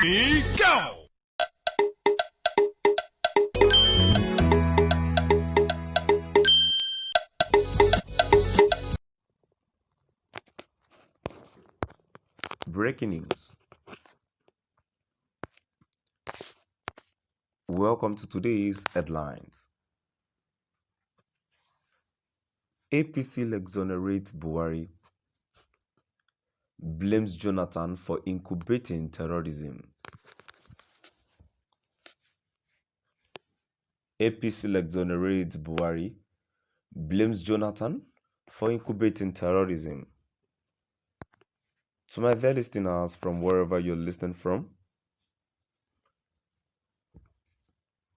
Go! Breaking news. Welcome to today's headlines. APC exonerates Buhari, blames Jonathan for incubating terrorism. APC exonerates Buhari, blames Jonathan for incubating terrorism. To my dear listeners from wherever you're listening from,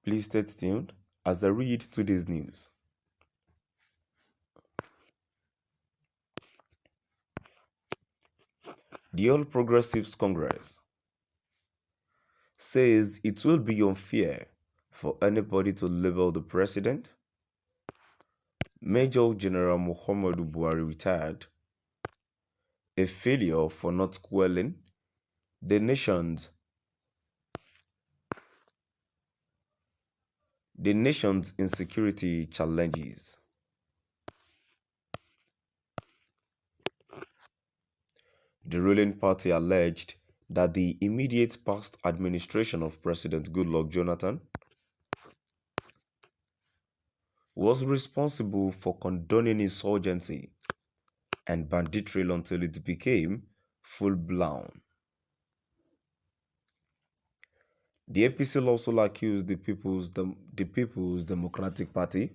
please stay tuned as I read today's news. The All Progressives Congress says it will be unfair for anybody to label the president, Major General Muhammadu Buhari retired, a failure for not quelling the nation's insecurity challenges. The ruling party alleged that the immediate past administration of President Goodluck Jonathan was responsible for condoning insurgency and banditry until it became full-blown. The APC also accused the People's Democratic Party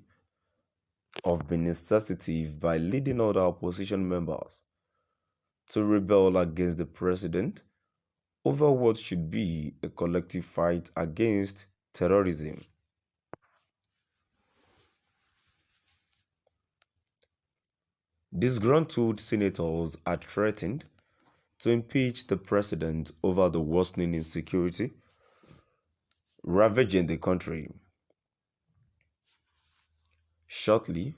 of being insensitive by leading other opposition members to rebel against the president over what should be a collective fight against terrorism. Disgruntled senators are threatened to impeach the president over the worsening insecurity ravaging the country. Shortly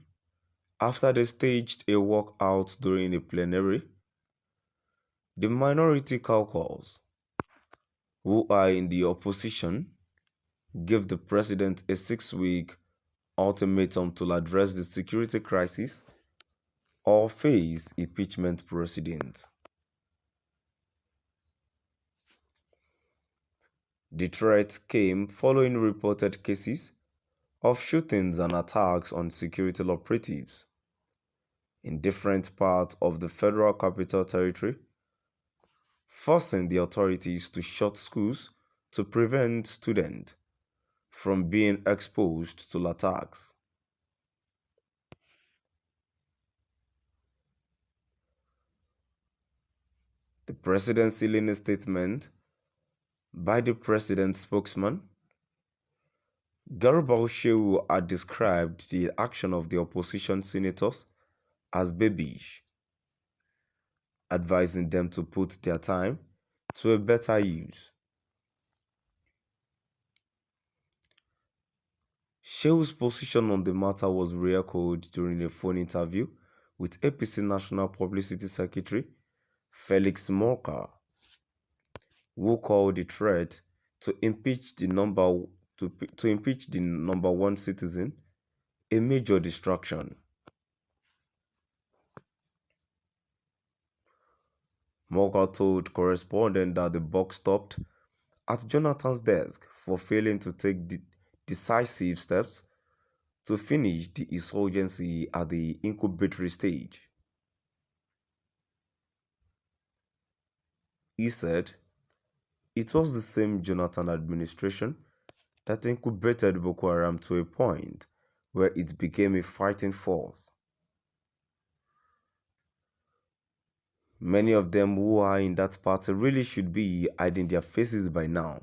after they staged a walkout during a plenary, the minority caucus, who are in the opposition, gave the president a 6-week ultimatum to address the security crisis or face impeachment proceedings. The threat came following reported cases of shootings and attacks on security operatives in different parts of the Federal Capital Territory, forcing the authorities to shut schools to prevent students from being exposed to attacks. The president sealing a statement by the president's spokesman, Garba Shehu, had described the action of the opposition senators as babyish, advising them to put their time to a better use. Shehu's position on the matter was re-echoed during a phone interview with APC National Publicity Secretary Felix Morka, who called the threat to impeach the number one citizen a major distraction. Morka told correspondents that the buck stopped at Jonathan's desk for failing to take decisive steps to finish the insurgency at the incubatory stage. He said it was the same Jonathan administration that incubated Boko Haram to a point where it became a fighting force. Many of them who are in that party really should be hiding their faces by now.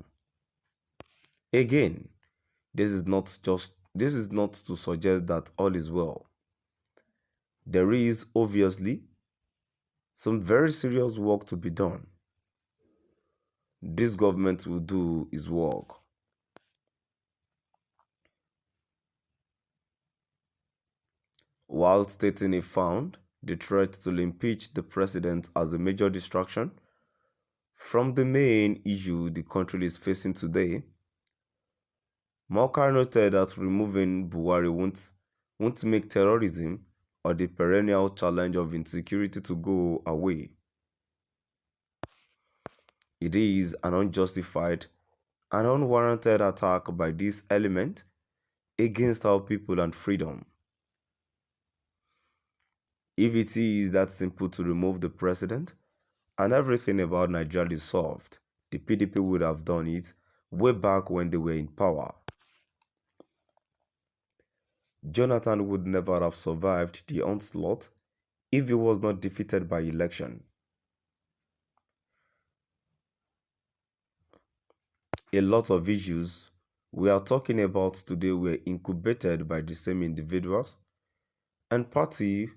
Again, this is not to suggest that all is well. There is obviously some very serious work to be done. This government will do its work. While stating it found the threat to impeach the president as a major distraction, From the main issue the country is facing today, Moka noted that removing Buhari won't make terrorism or the perennial challenge of insecurity to go away. It is an unjustified and unwarranted attack by this element against our people and freedom. If it is that simple to remove the president and everything about Nigeria is solved, the PDP would have done it way back when they were in power. Jonathan would never have survived the onslaught if he was not defeated by election. A lot of issues we are talking about today were incubated by the same individuals and party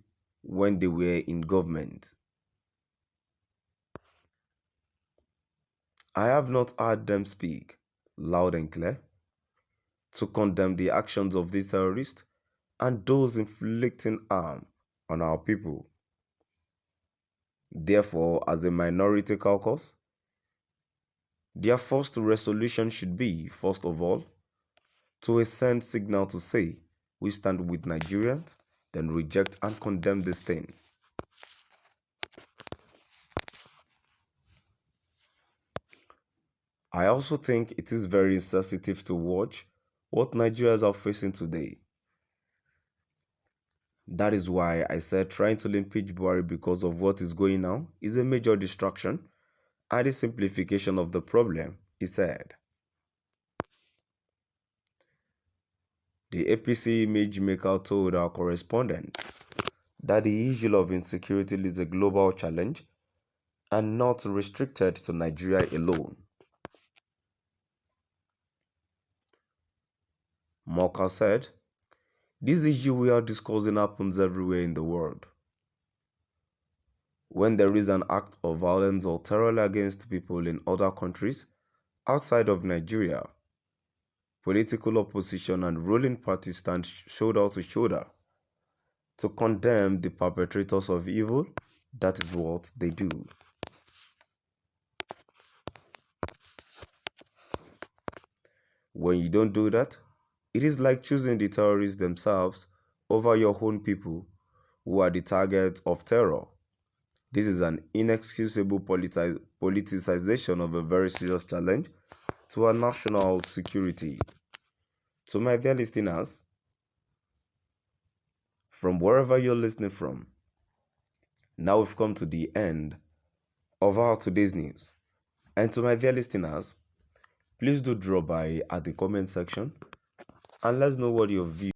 when they were in government. I have not heard them speak loud and clear to condemn the actions of these terrorists and those inflicting harm on our people. Therefore, as a minority caucus, their first resolution should be, first of all, to send signal to say we stand with Nigerians, then reject and condemn this thing. I also think it is very sensitive to watch what Nigerians are facing today. That is why I said trying to impeach Buhari because of what is going on is a major distraction and a simplification of the problem, he said. The APC image maker told our correspondent that the issue of insecurity is a global challenge and not restricted to Nigeria alone. Moka said, "This issue we are discussing happens everywhere in the world. When there is an act of violence or terror against people in other countries outside of Nigeria, political opposition and ruling parties stand shoulder to shoulder to condemn the perpetrators of evil. That is what they do. When you don't do that, it is like choosing the terrorists themselves over your own people who are the target of terror. This is an inexcusable politicization of a very serious challenge to our national security." To my dear listeners, from wherever you're listening from, now we've come to the end of our today's news. And to my dear listeners, please do drop by at the comment section and let's know what your view